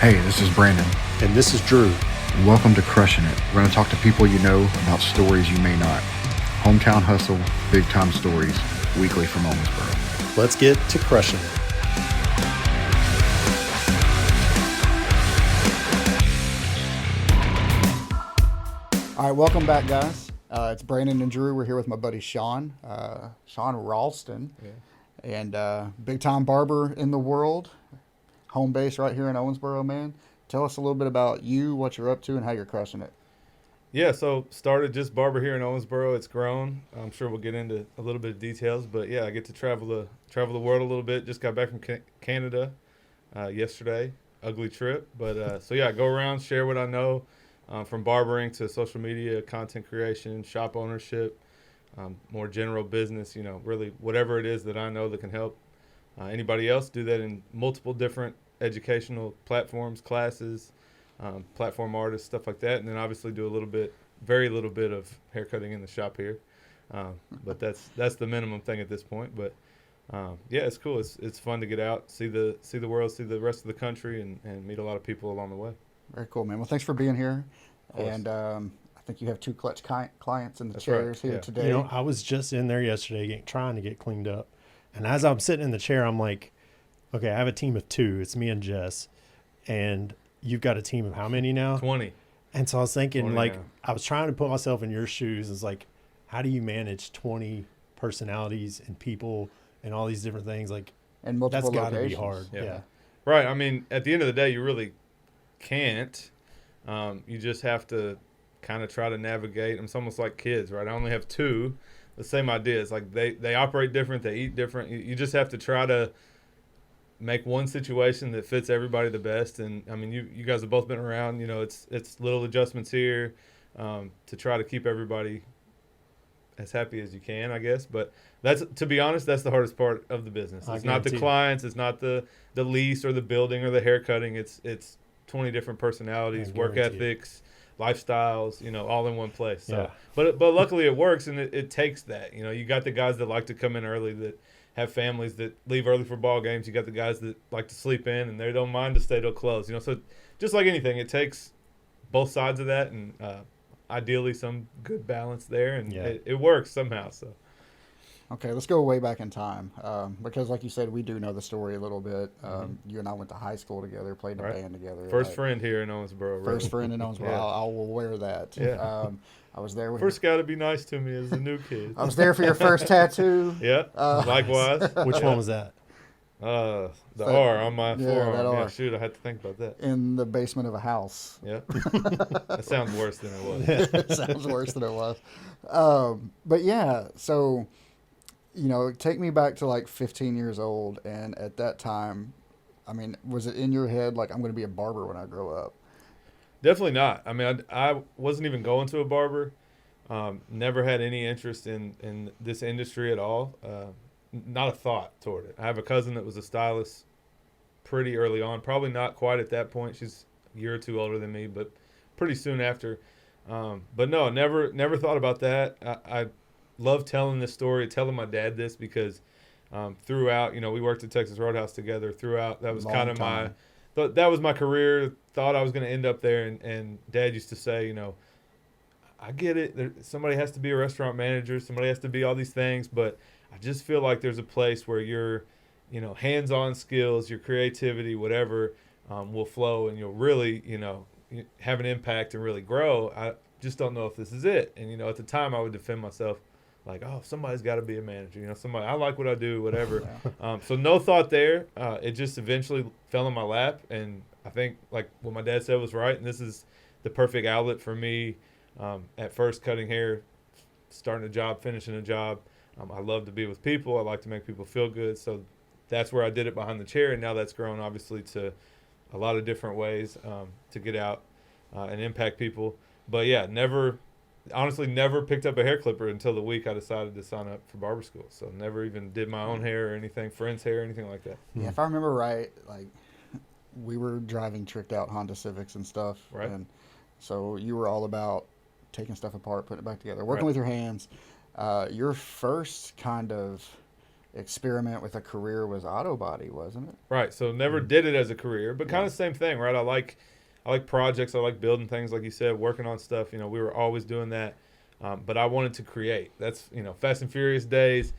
Hey, this is Brandon. And this is Drew. Welcome to Crushing It. We're going to talk to people you know about stories you may not. Hometown hustle, big time stories, weekly from Owensboro. Let's get to crushing it. All right, welcome back, guys. It's Brandon and Drew. We're here with my buddy Sean Ralston, and big time barber in the world. Home base right here in Owensboro, man. Tell us a little bit about you, what you're up to, and how you're crushing it. Yeah, so started just barber here in Owensboro. It's grown. I'm sure we'll get into a little bit of details, but yeah, I get to travel the world a little bit. Just got back from Canada yesterday. Ugly trip, but so yeah, I go around, share what I know, from barbering to social media, content creation, shop ownership, more general business. You know, really whatever it is that I know that can help anybody else. Do that in multiple different educational platforms, classes, platform artists, stuff like that, and then obviously do very little bit of haircutting in the shop here, but that's the minimum thing at this point. But yeah, it's cool. It's fun to get out, see the world, see the rest of the country, and meet a lot of people along the way. Very cool, man. Well, thanks for being here. And I think you have two Klutch clients in the chairs here today. You know, I was just in there yesterday trying to get cleaned up, and as I'm sitting in the chair, I'm like, okay, I have a team of 2. It's me and Jess, and you've got a team of how many now? 20. And so I was thinking, like, now. I was trying to put myself in your shoes. It's like, how do you manage 20 personalities and people and all these different things? Like, and multiple that's got to be locations. hard. Yeah. Right. I mean, at the end of the day, you really can't. You just have to kind of try to navigate. It's almost like kids, right? I only have 2. The same idea. It's like they operate different. They eat different. You just have to try to make one situation that fits everybody the best. And I mean, you guys have both been around. You know, it's little adjustments here to try to keep everybody as happy as you can, I guess. But to be honest, that's the hardest part of the business. It's not the clients. It's not the lease or the building or the haircutting. It's 20 different personalities, work ethics, lifestyles, you know, all in one place. So, but luckily it works, and it takes that. You know, you got the guys that like to come in early, that have families that leave early for ball games. You got the guys that like to sleep in, and they don't mind to stay till close. You know, so just like anything, it takes both sides of that, and ideally some good balance there, and it works somehow. So. Okay, let's go way back in time because, like you said, we do know the story a little bit. You and I went to high school together, played in a band together. First friend here in Owensboro. First friend in Owensboro. I will wear that. Yeah. I was there. First guy to be nice to me as a new kid. I was there for your first tattoo. Yeah, likewise. Which one was that? The R on my forearm. That R. Yeah, shoot, I had to think about that. In the basement of a house. Yeah. That sounds worse than it was. It sounds worse than it was. But yeah, so, you know, take me back to like 15 years old. And at that time, I mean, was it in your head, like, I'm going to be a barber when I grow up? Definitely not. I mean, I wasn't even going to a barber. Never had any interest in this industry at all. Not a thought toward it. I have a cousin that was a stylist pretty early on. Probably not quite at that point. She's a year or 2 older than me, but pretty soon after. But no, never thought about that. I love telling this story, telling my dad this, because throughout, you know, we worked at Texas Roadhouse together. Throughout, that was kind of that was my career. Thought I was going to end up there, and Dad used to say, you know, I get it. Somebody has to be a restaurant manager. Somebody has to be all these things, but I just feel like there's a place where your, you know, hands-on skills, your creativity, whatever, will flow, and you'll really, you know, have an impact and really grow. I just don't know if this is it. And, you know, at the time I would defend myself like, oh, somebody's got to be a manager. You know, I like what I do, whatever. So no thought there. It just eventually fell in my lap, and I think, like, what my dad said was right, and this is the perfect outlet for me. At first, cutting hair, starting a job, finishing a job. I love to be with people. I like to make people feel good. So that's where I did it behind the chair, and now that's grown, obviously, to a lot of different ways to get out and impact people. But, yeah, honestly never picked up a hair clipper until the week I decided to sign up for barber school. So never even did my own hair or anything, friends' hair, anything like that. Yeah, if I remember right, like, we were driving tricked out Honda Civics and stuff. Right. And so you were all about taking stuff apart, putting it back together, working with your hands. Your first kind of experiment with a career was auto body, wasn't it? Right. So never did it as a career, but kind of same thing, right? I like projects. I like building things, like you said, working on stuff. You know, we were always doing that. But I wanted to create. That's, Fast and Furious days.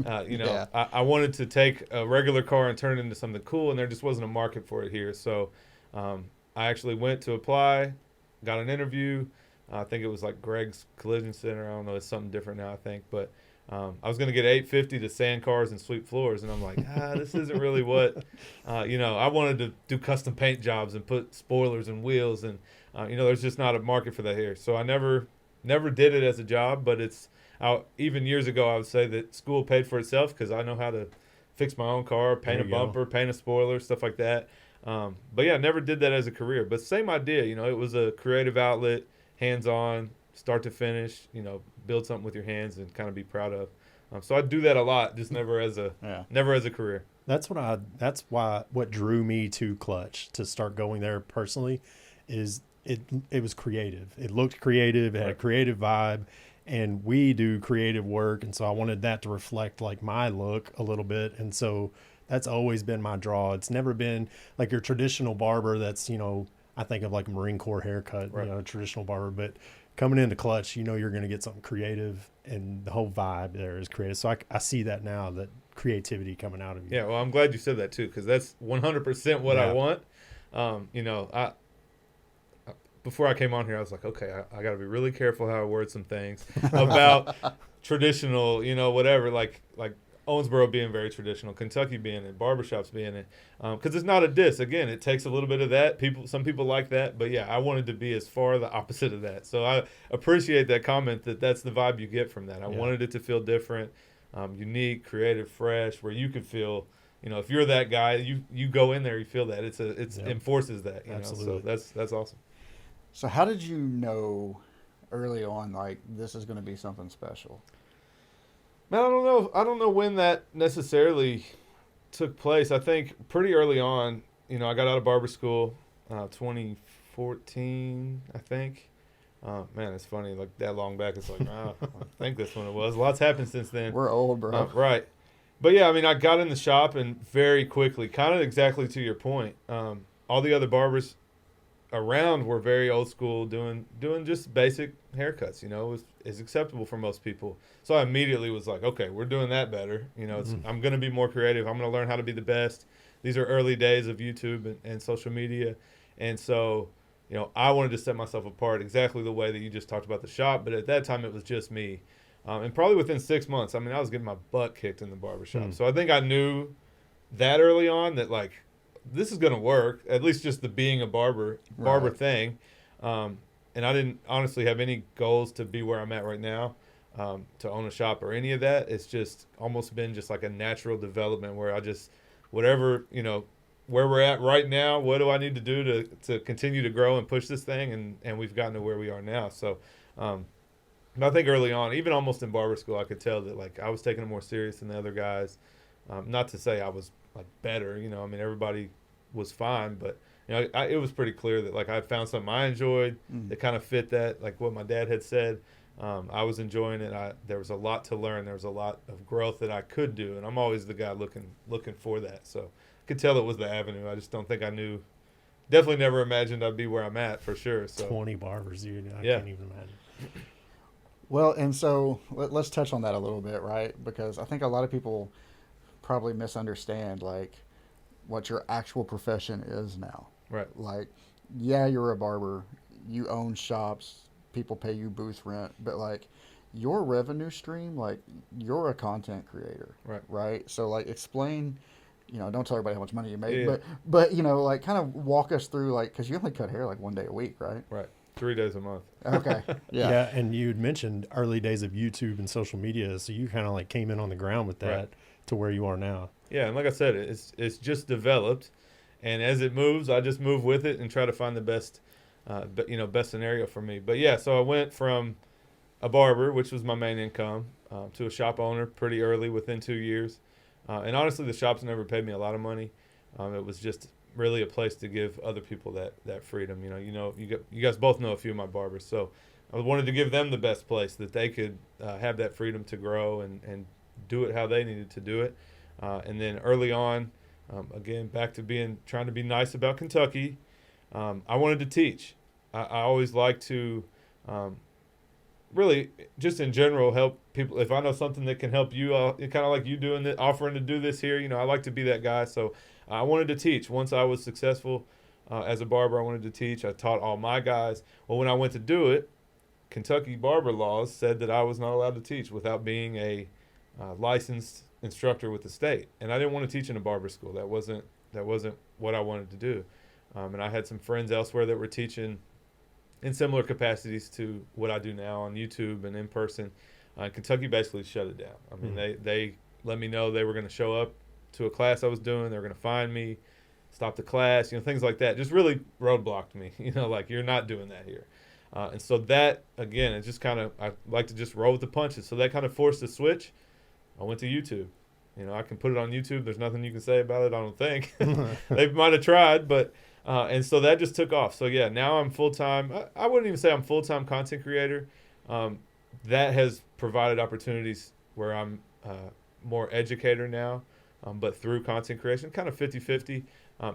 I wanted to take a regular car and turn it into something cool, and there just wasn't a market for it here. So I actually went to apply, got an interview. I think it was like Greg's Collision Center. I don't know. It's something different now, I think. But I was going to get $850 to sand cars and sweep floors, and I'm like, this isn't really what, I wanted to do custom paint jobs and put spoilers and wheels, and, there's just not a market for that here. So I never did it as a job, but even years ago, I would say that school paid for itself because I know how to fix my own car, paint a bumper, paint a spoiler, stuff like that. But yeah, never did that as a career. But same idea, it was a creative outlet, hands-on, start to finish, build something with your hands and kind of be proud of. So I do that a lot, just never as a career. That's what drew me to Klutch to start going there personally is it was creative. It looked creative, it had a creative vibe, and we do creative work, and so I wanted that to reflect like my look a little bit, and so that's always been my draw. It's never been like your traditional barber that's, I think of like Marine Corps haircut, traditional barber, but coming into Klutch, you're going to get something creative, and the whole vibe there is creative. So I see that now, that creativity coming out of you. Yeah, well, I'm glad you said that too, because that's 100% what I want. Before I came on here, I was like, okay, I got to be really careful how I word some things about traditional, whatever, like Owensboro being very traditional, Kentucky being it, barbershops being it, because it's not a diss. Again, it takes a little bit of that. Some people like that, but yeah, I wanted to be as far the opposite of that. So I appreciate that comment that's the vibe you get from that. I wanted it to feel different, unique, creative, fresh, where you could feel, if you're that guy, you go in there, you feel that it enforces that. Absolutely. So that's awesome. So how did you know early on, like, this is going to be something special? Man, I don't know when that necessarily took place. I think pretty early on, I got out of barber school, 2014, I think. Man, it's funny, like that long back. It's like, I think that's when it was. Lots happened since then. We're old, bro. Right. But yeah, I got in the shop and very quickly, kind of exactly to your point, all the other barbers around were very old school, doing just basic haircuts. Is acceptable for most people. So I immediately was like, okay, we're doing that better. I'm going to be more creative. I'm going to learn how to be the best. These are early days of YouTube and social media, and so I wanted to set myself apart exactly the way that you just talked about the shop. But at that time, it was just me, and probably within 6 months, I was getting my butt kicked in the barbershop. So I think I knew that early on that like, this is going to work, at least just the being a barber thing. And I didn't honestly have any goals to be where I'm at right now, to own a shop or any of that. It's just almost been just like a natural development where I just, whatever, where we're at right now, what do I need to do to continue to grow and push this thing? And we've gotten to where we are now. So I think early on, even almost in barber school, I could tell that like I was taking it more serious than the other guys. Not to say I was like better, everybody was fine, but it was pretty clear that like I found something I enjoyed that kind of fit that, like what my dad had said. I was enjoying it. There was a lot to learn. There was a lot of growth that I could do, and I'm always the guy looking for that. So I could tell it was the avenue. I just don't think I knew. Definitely never imagined I'd be where I'm at for sure. So 20 barbers, dude. I can't even imagine. Well, and so let's touch on that a little bit, right? Because I think a lot of people probably misunderstand like what your actual profession is now. Right. Like, yeah, you're a barber, you own shops, people pay you booth rent, but like your revenue stream, like you're a content creator. Right. So like explain, don't tell everybody how much money you make, but like kind of walk us through, like, because you only cut hair like one day a week, right? Right. 3 days a month. Okay. Yeah. Yeah. And you'd mentioned early days of YouTube and social media. So you kind of like came in on the ground with that to where you are now. Yeah. And like I said, it's just developed. And as it moves, I just move with it and try to find the best, best scenario for me. But yeah, so I went from a barber, which was my main income, to a shop owner pretty early, within 2 years. And honestly, the shop's never paid me a lot of money. It was just really a place to give other people that freedom. You guys both know a few of my barbers, so I wanted to give them the best place that they could have that freedom to grow and do it how they needed to do it. And then early on, again, back to trying to be nice about Kentucky. I wanted to teach. I always like to really, just in general, help people. If I know something that can help you, kind of like you doing it, offering to do this here, I like to be that guy. So I wanted to teach. Once I was successful as a barber, I wanted to teach. I taught all my guys. Well, when I went to do it, Kentucky barber laws said that I was not allowed to teach without being a licensed instructor with the state. And I didn't want to teach in a barber school. That wasn't what I wanted to do. And I had some friends elsewhere that were teaching in similar capacities to what I do now on YouTube and in person. Kentucky basically shut it down. I mean, they let me know they were going to show up to a class I was doing. They were going to find me, stop the class, things like that. Just really roadblocked me, like, you're not doing that here. And so that, again, it just kind of, I like to just roll with the punches. So that kind of forced a switch. I went to YouTube. I can put it on YouTube. There's nothing you can say about it, I don't think. They might have tried, but, and so that just took off. So yeah, now I'm full-time. I wouldn't even say I'm full-time content creator. That has provided opportunities where I'm more educator now, but through content creation, kind of 50-50.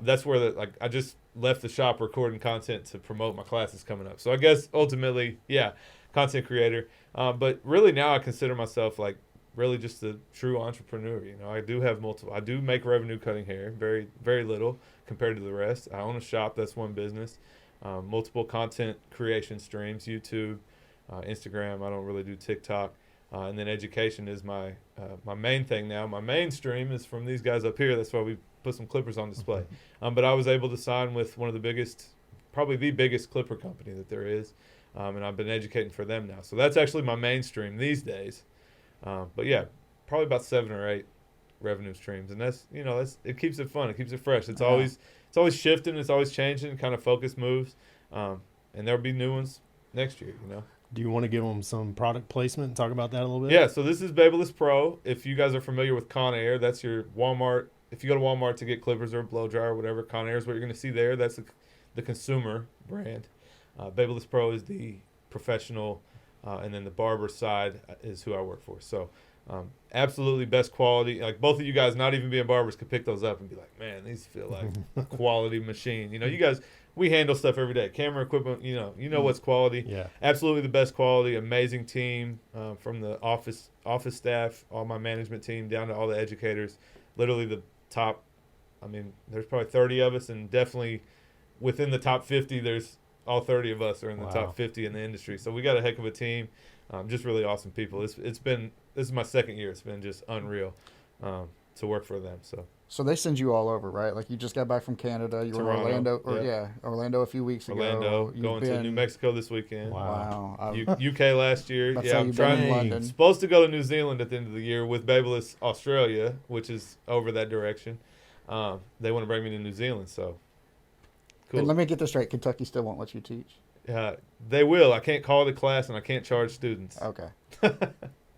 That's where I just left the shop recording content to promote my classes coming up. So I guess ultimately, yeah, content creator. But really now I consider myself like really just a true entrepreneur. I do have multiple. I do make revenue cutting hair, very, very little compared to the rest. I own a shop. That's one business. Multiple content creation streams, YouTube, Instagram. I don't really do TikTok. And then education is my main thing now. My main stream is from these guys up here. That's why we put some clippers on display. But I was able to sign with one of the biggest, probably the biggest clipper company that there is. And I've been educating for them now. So that's actually my main stream these days. But yeah, probably about 7 or 8 revenue streams. And that's, it keeps it fun. It keeps it fresh. It's always shifting. It's always changing, kind of focus moves. And there'll be new ones next year, Do you want to give them some product placement and talk about that a little bit? Yeah, so this is BaBylissPRO. If you guys are familiar with Conair, that's your Walmart. If you go to Walmart to get clippers or a blow dryer or whatever, Conair is what you're going to see there. That's the consumer brand. BaBylissPRO is the professional, and then the barber side is who I work for. So absolutely best quality. Like both of you guys, not even being barbers, could pick those up and be like, man, these feel like a quality machine. You guys, we handle stuff every day. Camera equipment, what's quality. Yeah. Absolutely the best quality. Amazing team from the office staff, all my management team, down to all the educators. Literally the top. I mean, there's probably 30 of us, and definitely within the top 50, there's all 30 of us are in the top 50 in the industry. So we got a heck of a team. Just really awesome people. This is my second year. It's been just unreal to work for them. So they send you all over, right? Like you just got back from Canada. You were in Orlando, Orlando a few weeks ago. Orlando, going to New Mexico this weekend. Wow. UK last year. Yeah, I'm trying. Supposed to go to New Zealand at the end of the year with Babyliss Australia, which is over that direction. They want to bring me to New Zealand, so cool. And let me get this straight. Kentucky still won't let you teach. They will. I can't call it a class, and I can't charge students. Okay.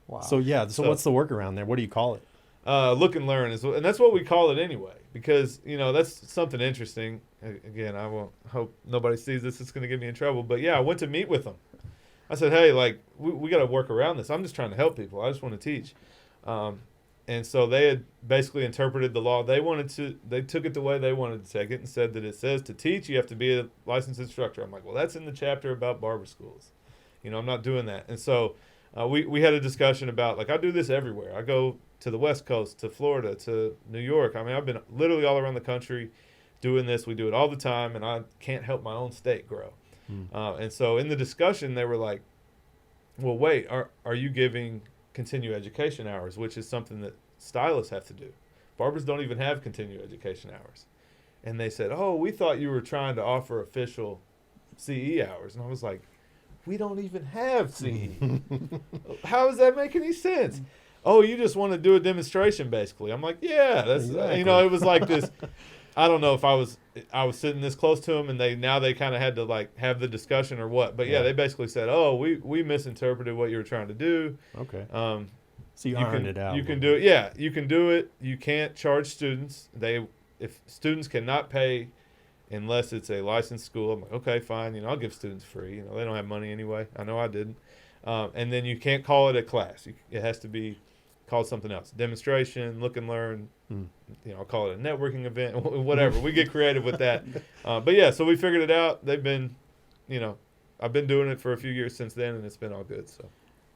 Wow. So what's the workaround there? What do you call it? Look and learn, and that's what we call it anyway, because that's something interesting. Again, I won't hope nobody sees this. It's going to get me in trouble. But yeah, I went to meet with them. I said, hey, like we got to work around this. I'm just trying to help people. I just want to teach. And so they had basically interpreted the law. They took it the way they wanted to take it and said that it says to teach you have to be a licensed instructor. I'm like, well, that's in the chapter about barber schools. I'm not doing that. And so we had a discussion about, like, I do this everywhere. I go to the West Coast, to Florida, to New York. I mean, I've been literally all around the country doing this. We do it all the time, and I can't help my own state grow. And so in the discussion, they were like, well, wait, are you giving continuing education hours, which is something that stylists have to do? Barbers don't even have continuing education hours. And they said, oh, we thought you were trying to offer official CE hours. And I was like, we don't even have CE. How does that make any sense? Oh, you just want to do a demonstration, basically. I'm like, yeah, that's exactly. It was like this. I don't know if I was sitting this close to them, and they kind of had to like have the discussion or what. But yeah, they basically said, oh, we misinterpreted what you were trying to do. Okay. So you ironed it out. You can do it. Yeah, you can do it. You can't charge students. If students cannot pay unless it's a licensed school, I'm like, okay, fine. I'll give students free. They don't have money anyway. I know I didn't. And then you can't call it a class. It has to be call it something else. Demonstration, look and learn. I'll call it a networking event, whatever. We get creative with that. But yeah, so we figured it out. They've been, I've been doing it for a few years since then, and it's been all good. So.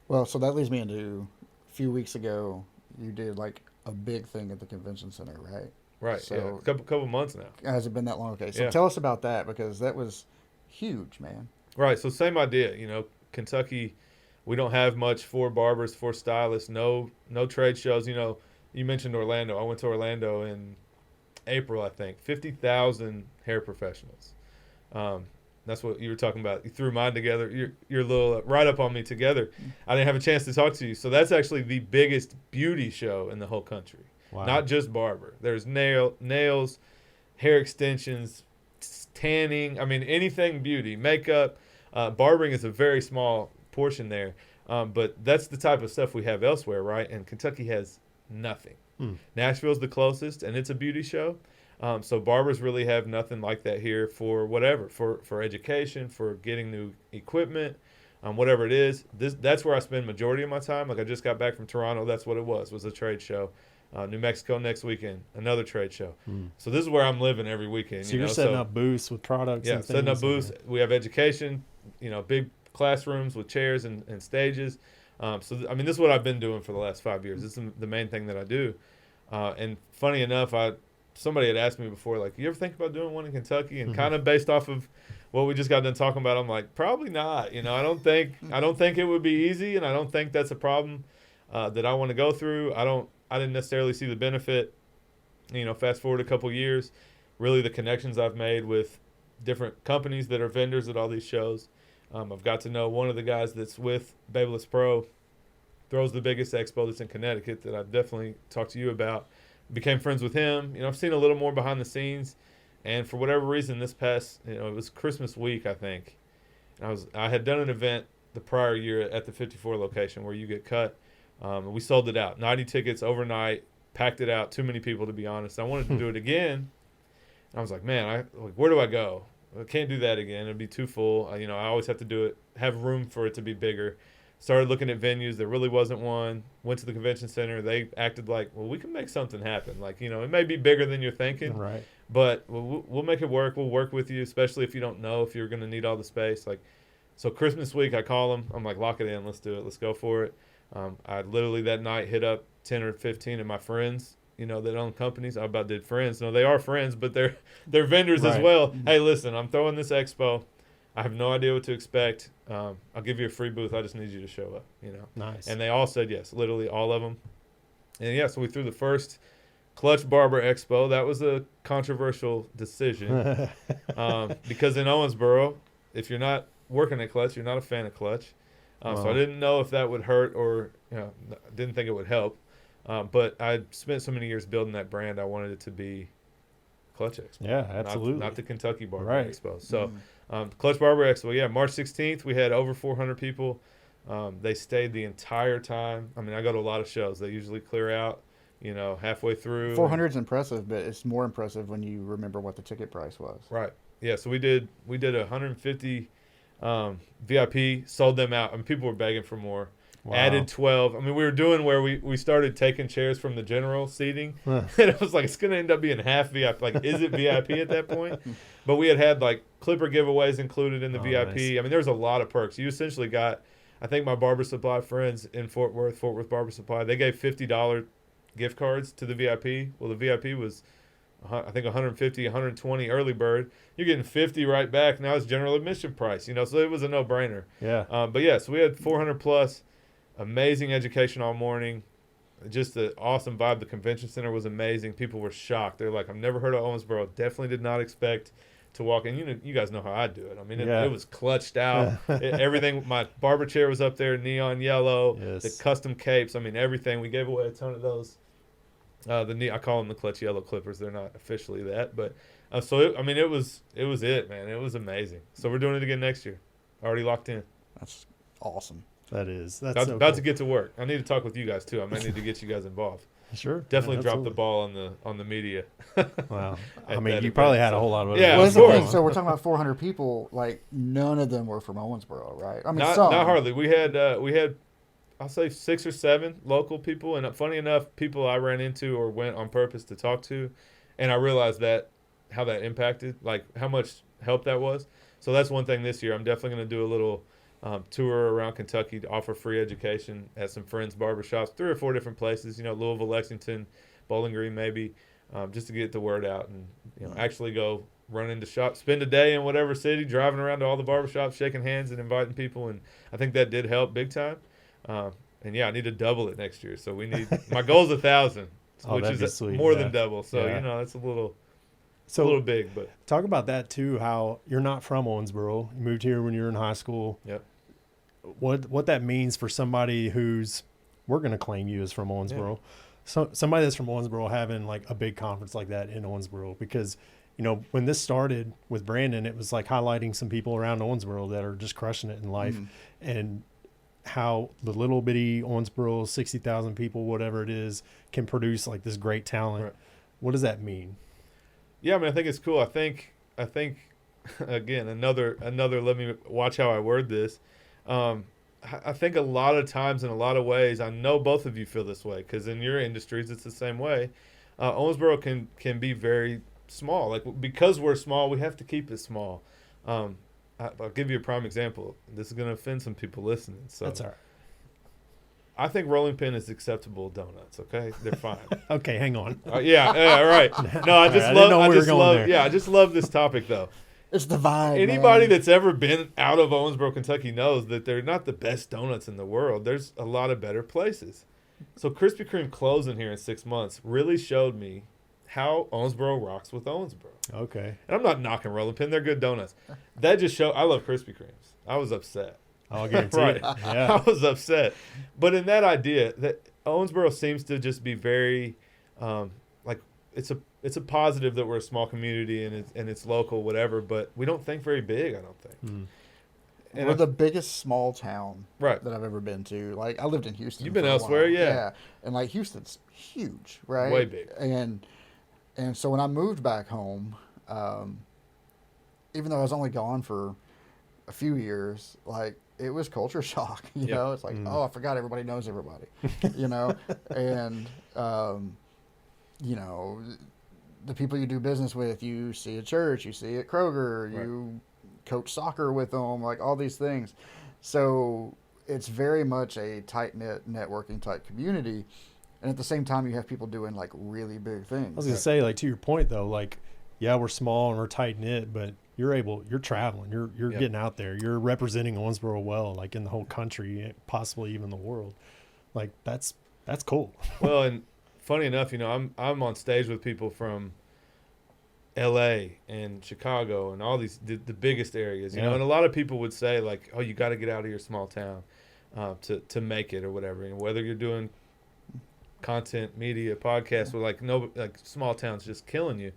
Well, so that leads me into a few weeks ago, you did like a big thing at the convention center, right? Right. So yeah. Couple months now. Has it been that long? Okay. So yeah. Tell us about that, because that was huge, man. Right. So same idea. Kentucky, we don't have much for barbers, for stylists. No trade shows. You mentioned Orlando. I went to Orlando in April, I think. 50,000 hair professionals. That's what you were talking about. You threw mine together. You're a little right up on me together. I didn't have a chance to talk to you. So that's actually the biggest beauty show in the whole country. Wow. Not just barber. There's nails, hair extensions, tanning. I mean, anything beauty, makeup. Barbering is a very small portion there. But that's the type of stuff we have elsewhere, right? And Kentucky has nothing. Nashville's the closest, and it's a beauty show. So barbers really have nothing like that here for whatever, for education, for getting new equipment, whatever it is. That's where I spend majority of my time. Like I just got back from Toronto. That's what it was a trade show. New Mexico next weekend, another trade show. So this is where I'm living every weekend. So you're setting up booths with products. Yeah, and setting up things. booths. We have education, big classrooms with chairs and stages. This is what I've been doing for the last 5 years. This is the main thing that I do. And funny enough, somebody had asked me before, like, you ever think about doing one in Kentucky? And kind of based off of what we just got done talking about, I'm like, probably not. I don't think it would be easy, and I don't think that's a problem that I want to go through. I didn't necessarily see the benefit. Fast forward a couple years, really the connections I've made with different companies that are vendors at all these shows. I've got to know one of the guys that's with BaBylissPRO, throws the biggest expo that's in Connecticut that I've definitely talked to you about. Became friends with him. I've seen a little more behind the scenes, and for whatever reason, this past, it was Christmas week, I think. I had done an event the prior year at the 54 location where you get cut. We sold it out, 90 tickets overnight, packed it out. Too many people, to be honest. I wanted to do it again. And I was like, man, where do I go? I can't do that again. It'd be too full. I always have to have room for it to be bigger. Started looking at venues. There really wasn't one. Went to the convention center. They acted like, well, we can make something happen. Like, it may be bigger than you're thinking, right? But we'll make it work. We'll work with you, especially if you don't know if you're going to need all the space. Like, so Christmas week, I call them. I'm like, lock it in. Let's do it. Let's go for it. I literally that night hit up 10 or 15 of my friends, that own companies. I about did friends. No, they are friends, but they're vendors as well. Hey, listen, I'm throwing this expo. I have no idea what to expect. I'll give you a free booth. I just need you to show up, Nice. And they all said yes, literally all of them. And yeah, so we threw the first Klutch Barber Expo. That was a controversial decision because in Owensboro, if you're not working at Klutch, you're not a fan of Klutch. So I didn't know if that would hurt or didn't think it would help. But I spent so many years building that brand. I wanted it to be Klutch Expo. Yeah, absolutely. Not the Kentucky Barber Right. Expo. So Klutch Barber Expo, yeah, March 16th, we had over 400 people. They stayed the entire time. I mean, I go to a lot of shows. They usually clear out, halfway through. 400 is impressive, but it's more impressive when you remember what the ticket price was. Right. Yeah, so we did 150 VIP, sold them out. I mean, people were begging for more. Wow. Added 12. I mean, we were doing where we started taking chairs from the general seating. And it was like, it's going to end up being half VIP. Like, is it VIP at that point? But we had like clipper giveaways included in the VIP. Nice. I mean, there's a lot of perks. You essentially got, I think my Barber Supply friends in Fort Worth Barber Supply, they gave $50 gift cards to the VIP. Well, the VIP was, I think 150, 120 early bird. You're getting 50 right back. Now it's general admission price, so it was a no-brainer. Yeah. But yeah, so we had 400 plus, amazing education all morning. Just an awesome vibe. The convention center was amazing. People were shocked. They're like, I've never heard of Owensboro. Definitely did not expect to walk in. You guys know how I do it. I mean, it was clutched out. Everything. My barber chair was up there, neon yellow. Yes. The custom capes. I mean, everything. We gave away a ton of those. I call them the Klutch Yellow Clippers. They're not officially that, but it was it, man. It was amazing. So we're doing it again next year. Already locked in. That's awesome. That's about to get to work. I need to talk with you guys too. I might need to get you guys involved. Sure. Definitely drop the ball on the media. Wow. I mean, you probably had a whole lot of yeah. Well, that's the thing. So we're talking about 400 people. Like, none of them were from Owensboro, right? I mean, not some. hardly. We had I'll say 6 or 7 local people, and funny enough, people I ran into or went on purpose to talk to, and I realized how that impacted, like how much help that was. So that's one thing this year. I'm definitely going to do a little tour around Kentucky to offer free education at some friends' barbershops, 3 or 4 different places. Louisville, Lexington, Bowling Green, maybe, just to get the word out and actually go run into shops, spend a day in whatever city, driving around to all the barbershops, shaking hands and inviting people. And I think that did help big time. And yeah, I need to double it next year. So my goal's 1,000, which is sweet, more than double. So, that's a little big, but talk about that too, how you're not from Owensboro. You moved here when you were in high school. Yep. What that means for somebody we're going to claim you as from Owensboro. Yeah. So somebody that's from Owensboro having like a big conference like that in Owensboro, because when this started with Brandon, it was like highlighting some people around Owensboro that are just crushing it in life, and how the little bitty Owensboro, 60,000 people, whatever it is, can produce like this great talent. Right. What does that mean? Yeah, I mean, I think it's cool. I think again, another let me watch how I word this. I think a lot of times in a lot of ways, I know both of you feel this way, because in your industries it's the same way. Owensboro can be very small. Like, because we're small, we have to keep it small. I'll give you a prime example. This is going to offend some people listening. So that's all right. I think rolling pin is acceptable donuts. Okay, they're fine. Okay, hang on. Yeah, right. No, I just love this topic though. It's the vibe. Anybody that's ever been out of Owensboro, Kentucky knows that they're not the best donuts in the world. There's a lot of better places. So Krispy Kreme closing here in 6 months really showed me how Owensboro rocks with Owensboro. Okay. And I'm not knocking rolling pin. They're good donuts. That just showed. I love Krispy Kremes. I was upset. I'll guarantee right. it. Yeah. I was upset. But in that idea, that Owensboro seems to just be very, like, it's a positive that we're a small community and it's local, whatever. But we don't think very big, I don't think. And we're the biggest small town that I've ever been to. Like, I lived in Houston. You've been elsewhere, yeah. And like Houston's huge, right? Way big. And so when I moved back home, even though I was only gone for a few years, like, it was culture shock. You know, it's like, oh, I forgot everybody knows everybody. And the people you do business with, you see at church, you see at Kroger, you coach soccer with them, like all these things. So it's very much a tight-knit networking type community. And at the same time, you have people doing like really big things. I was going to say, like, to your point though, like, yeah, we're small and we're tight-knit, but you're traveling, you're getting out there, you're representing Owensboro well, like in the whole country, possibly even the world. Like, that's cool. Well, and funny enough, I'm on stage with people from L.A. and Chicago and all these the biggest areas, you know. And a lot of people would say like, "Oh, you got to get out of your small town to make it or whatever." And whether you're doing content, media, podcasts, or like small towns just killing you.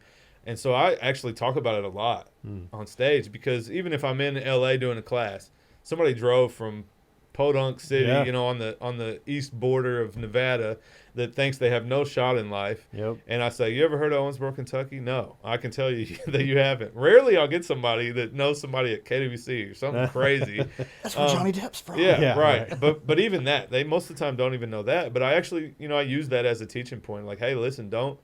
And so I actually talk about it a lot on stage, because even if I'm in L.A. doing a class, somebody drove from Podunk City, on the east border of Nevada, that thinks they have no shot in life. Yep. And I say, you ever heard of Owensboro, Kentucky? No. I can tell you that you haven't. Rarely I'll get somebody that knows somebody at KWC or something crazy. That's where Johnny Depp's from. Yeah, right. But even that, they most of the time don't even know that. But I actually, I use that as a teaching point. Like, hey, listen, don't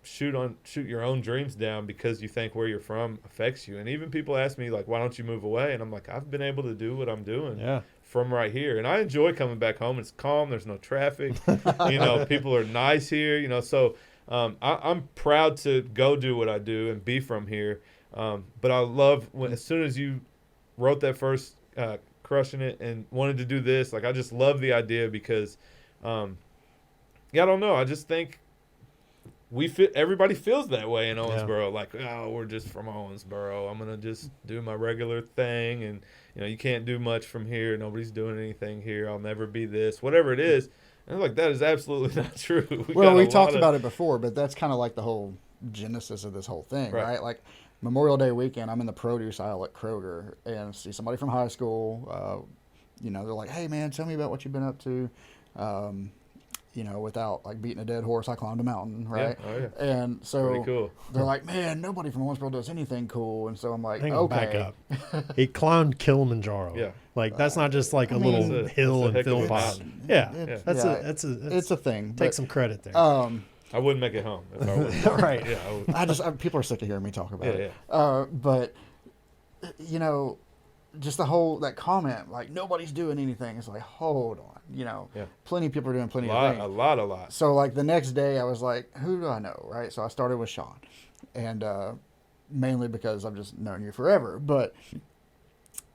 shoot your own dreams down because you think where you're from affects you. And even people ask me, like, why don't you move away? And I'm like, I've been able to do what I'm doing from right here. And I enjoy coming back home. It's calm. There's no traffic. People are nice here. So I'm proud to go do what I do and be from here. But I love as soon as you wrote that first Crushing It and wanted to do this, like, I just love the idea because, I don't know. I just think everybody feels that way in Owensboro. Yeah. Like, oh, we're just from Owensboro. I'm gonna just do my regular thing, and you can't do much from here. Nobody's doing anything here. I'll never be this, whatever it is. And I'm like, that is absolutely not true. We talked about it before, but that's kind of like the whole genesis of this whole thing, right? Like Memorial Day weekend, I'm in the produce aisle at Kroger and see somebody from high school. They're like, hey man, tell me about what you've been up to. without like beating a dead horse, I climbed a mountain, right? Yeah. Oh, yeah. And so Pretty cool. they're like, man, nobody from Owensboro does anything cool. And so I'm like, Hang on, back okay. up. He climbed Kilimanjaro. Yeah. Like that's not just like a mean, little hill in heck of a Philippines. mountain. Yeah, It's- that's yeah, it's a thing. take but, some credit there. I wouldn't make it home if I was. Right. Yeah. I would. people are sick of hearing me talk about Yeah. it. Yeah. But just that comment, like nobody's doing anything. It's like, hold on, Yeah. plenty of people are doing plenty A of lot. things. A lot. So like the next day, I was like, who do I know, right? So I started with Sean, and mainly because I've just known you forever. But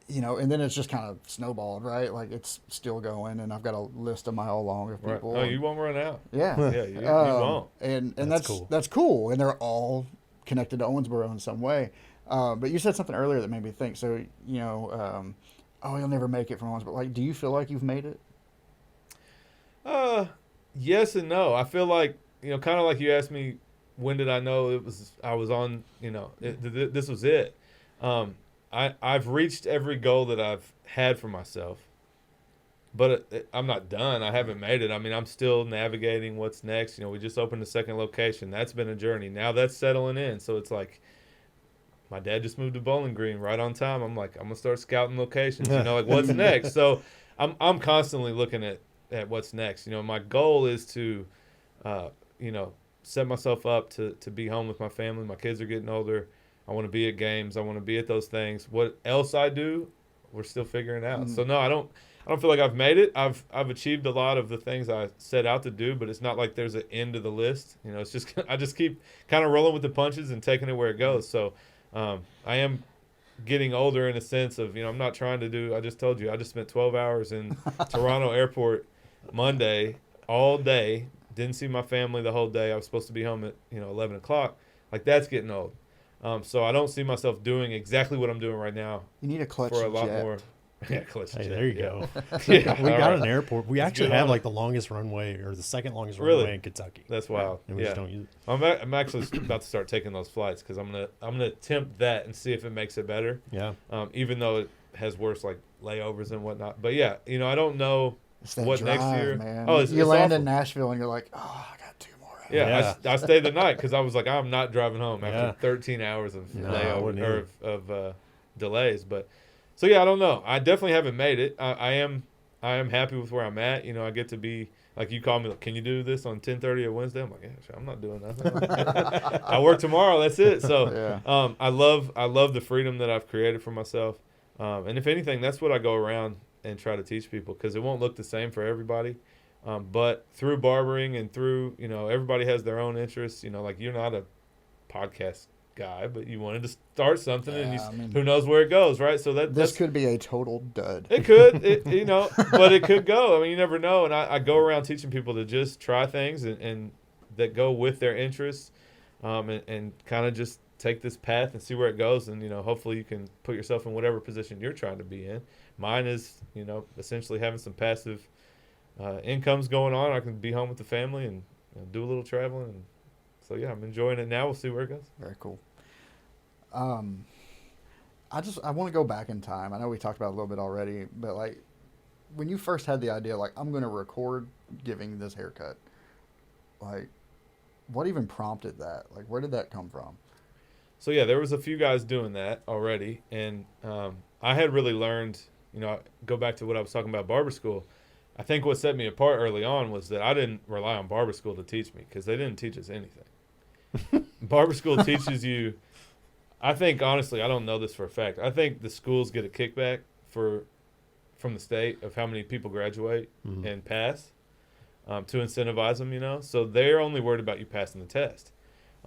and then it's just kind of snowballed, right? Like it's still going, and I've got a list a mile long of Right. people. Oh, and- you won't run out. yeah, Yeah. You won't. and That's that's cool. cool, and they're all connected to Owensboro in some way. But you said something earlier that made me think. So oh, you'll never make it from Owensboro. Like, do you feel like you've made it? Yes and no. I feel like kind of like you asked me, when did I know I was on? This was it. I've reached every goal that I've had for myself, but I'm not done. I haven't made it. I mean, I'm still navigating what's next. We just opened a second location. That's been a journey. Now that's settling in. So it's like, my dad just moved to Bowling Green right on time. I'm like, I'm gonna start scouting locations. Like what's next? So I'm constantly looking at what's next. My goal is to, set myself up to be home with my family. My kids are getting older. I want to be at games. I want to be at those things. What else I do, we're still figuring out. Mm-hmm. So no, I don't feel like I've made it. I've achieved a lot of the things I set out to do, but it's not like there's an end to the list. It's just I just keep kind of rolling with the punches and taking it where it goes. So I am getting older in a sense of, I'm not trying to do, I just told you, I just spent 12 hours in Toronto airport Monday all day. Didn't see my family the whole day. I was supposed to be home at, 11 o'clock. Like that's getting old. So I don't see myself doing exactly what I'm doing right now You need a clutch for a lot jet. more. Yeah, Klutch Hey, jet, there you yeah. go. Yeah, We all got right. an airport. We Let's actually get have on like the longest runway or the second longest Really? runway in Kentucky. That's wild. And we Yeah. just don't use it. I'm actually about to start taking those flights because I'm gonna attempt that and see if it makes it better. Yeah. Even though it has worse like layovers and whatnot. But yeah, I don't know It's that what drive, next year. man. Oh, you it's land awful. in Nashville and you're like, oh, I got 2 more hours. Yeah, Yeah. I stayed the night because I was like, I'm not driving home after Yeah. 13 hours of No, I layover wouldn't or of delays. But so yeah, I don't know. I definitely haven't made it. I am happy with where I'm at. I get to be like, you call me, like, can you do this on 10:30 on Wednesday? I'm like, yeah, sure, I'm not doing nothing. I work tomorrow. That's it. So Yeah. I love the freedom that I've created for myself. And if anything, that's what I go around and try to teach people because it won't look the same for everybody. But through barbering and through, everybody has their own interests. Like you're not a podcast guy, but you wanted to start something, and Yeah, I mean- who knows where it goes, right? So This that's could be a total dud. it could, but it could go. I mean, you never know. And I go around teaching people to just try things and that go with their interests, and kind of just take this path and see where it goes. And hopefully you can put yourself in whatever position you're trying to be in. Mine is, essentially having some passive incomes going on. I can be home with the family and do a little traveling. And so yeah, I'm enjoying it now. We'll see where it goes. Very cool. I want to go back in time. I know we talked about it a little bit already, but like when you first had the idea, like I'm going to record giving this haircut, like what even prompted that? Like where did that come from? So yeah, there was a few guys doing that already, and I had really learned. Go back to what I was talking about barber school. I think what set me apart early on was that I didn't rely on barber school to teach me because they didn't teach us anything. Barber school teaches you. I think honestly, I don't know this for a fact. I think the schools get a kickback from the state of how many people graduate and pass to incentivize them. So they're only worried about you passing the test.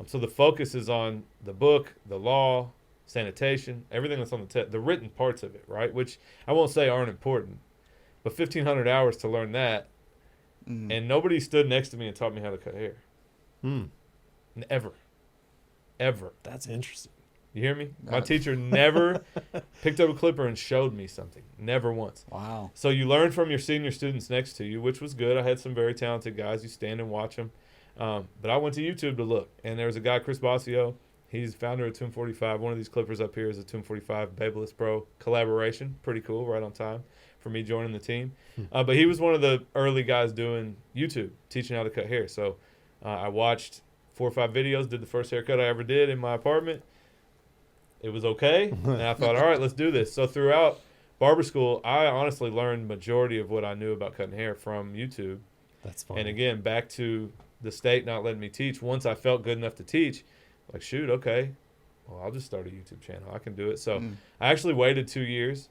So the focus is on the book, the law, sanitation, everything that's on the test, the written parts of it, right? Which I won't say aren't important, but 1,500 hours to learn that, and nobody stood next to me and taught me how to cut hair. Ever. That's interesting. You hear me? My teacher never picked up a clipper and showed me something. Never once. Wow. So you learn from your senior students next to you, which was good. I had some very talented guys. You stand and watch them. But I went to YouTube to look, and there was a guy, Chris Basio. He's founder of Tomb 45. One of these clippers up here is a Tomb 45 BaBylissPRO collaboration. Pretty cool, right on time. for me joining the team. But he was one of the early guys doing YouTube, teaching how to cut hair. So I watched 4 or 5 videos, did the first haircut I ever did in my apartment. It was okay, and I thought, all right, let's do this. So throughout barber school, I honestly learned majority of what I knew about cutting hair from YouTube. That's funny. And again, back to the state not letting me teach. Once I felt good enough to teach, like, shoot, okay, well, I'll just start a YouTube channel. I can do it. So I actually waited 2 years,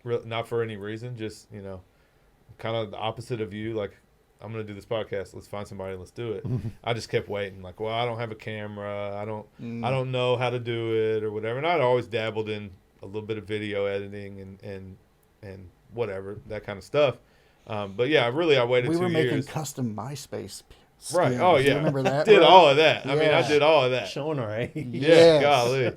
not for any reason, just, kind of the opposite of you. Like, I'm going to do this podcast. Let's find somebody and let's do it. I just kept waiting. Like, well, I don't have a camera. I don't know how to do it or whatever. And I'd always dabbled in a little bit of video editing and whatever, that kind of stuff. But yeah, really, I waited 2 years. We were making custom MySpace skins. Right. Oh, yeah. You remember that? Did all of that. Yeah. I mean, I did all of that. Showing our age. Yeah, golly.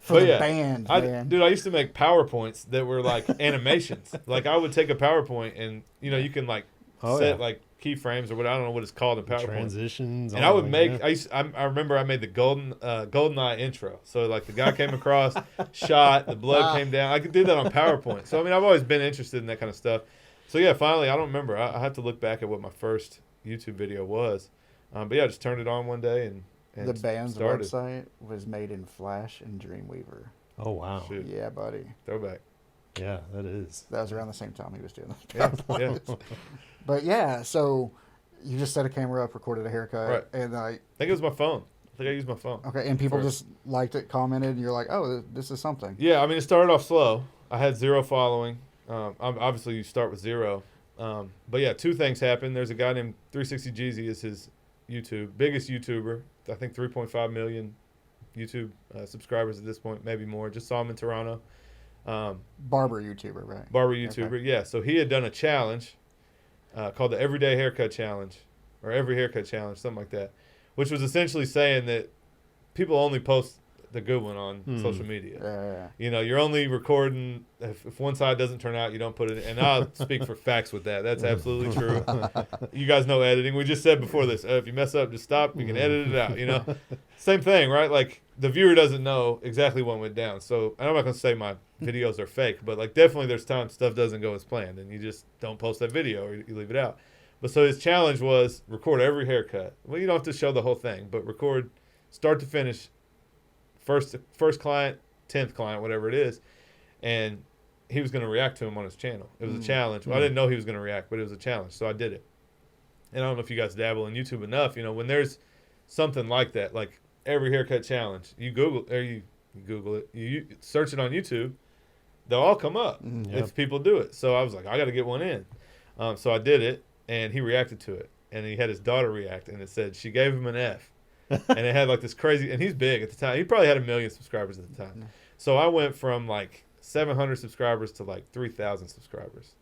For the band, man. Dude, I used to make PowerPoints that were like animations. Like, I would take a PowerPoint and, you can like set like keyframes or what, I don't know what it's called in PowerPoint. Transitions. And I would make, I remember I made the GoldenEye intro. So like the guy came across, shot, the blood came down. I could do that on PowerPoint. So, I mean, I've always been interested in that kind of stuff. So yeah, finally, I don't remember. I have to look back at what my first YouTube video was. But yeah, I just turned it on one day and the band's started. website was made in Flash and Dreamweaver. Oh, wow. Shoot. Yeah, buddy. Throwback. Yeah, that is. That was around the same time he was doing this. Yeah. But yeah, so you just set a camera up, recorded a haircut, Right. and I think it was my phone. I think I used my phone. okay, and people First. just liked it, commented, and you're like, oh, this is something. Yeah, I mean, it started off slow. I had 0 following. Obviously, you start with 0. But yeah, 2 things happened. There's a guy named 360 Jeezy is his biggest YouTuber. I think 3.5 million YouTube subscribers at this point, maybe more. Just saw him in Toronto. Barber YouTuber, right? Barber YouTuber, Okay. yeah. So he had done a challenge called the Everyday Haircut Challenge or Every Haircut Challenge, something like that, which was essentially saying that people only post the good one on social media. Yeah. You're only recording if one side doesn't turn out, you don't put it in. And I'll speak for facts with that. That's absolutely true. You guys know editing. We just said before this, if you mess up, just stop. You can edit it out, Same thing, right? Like, the viewer doesn't know exactly what went down. So, and I'm not going to say my videos are fake, but, like, definitely there's times stuff doesn't go as planned, and you just don't post that video or you leave it out. But so his challenge was record every haircut. Well, you don't have to show the whole thing, but record start to finish, first client, 10th client, whatever it is, and he was going to react to him on his channel. It was a challenge. Well, I didn't know he was going to react, but it was a challenge, so I did it. And I don't know if you guys dabble in YouTube enough. When there's something like that, like every haircut challenge, you Google it, you search it on YouTube, they'll all come up if people do it. So I was like, I got to get one in. So I did it, and he reacted to it, and he had his daughter react, and it said she gave him an F. And it had like this crazy, and he's big at the time. He probably had 1 million subscribers at the time. So I went from like 700 subscribers to like 3,000 subscribers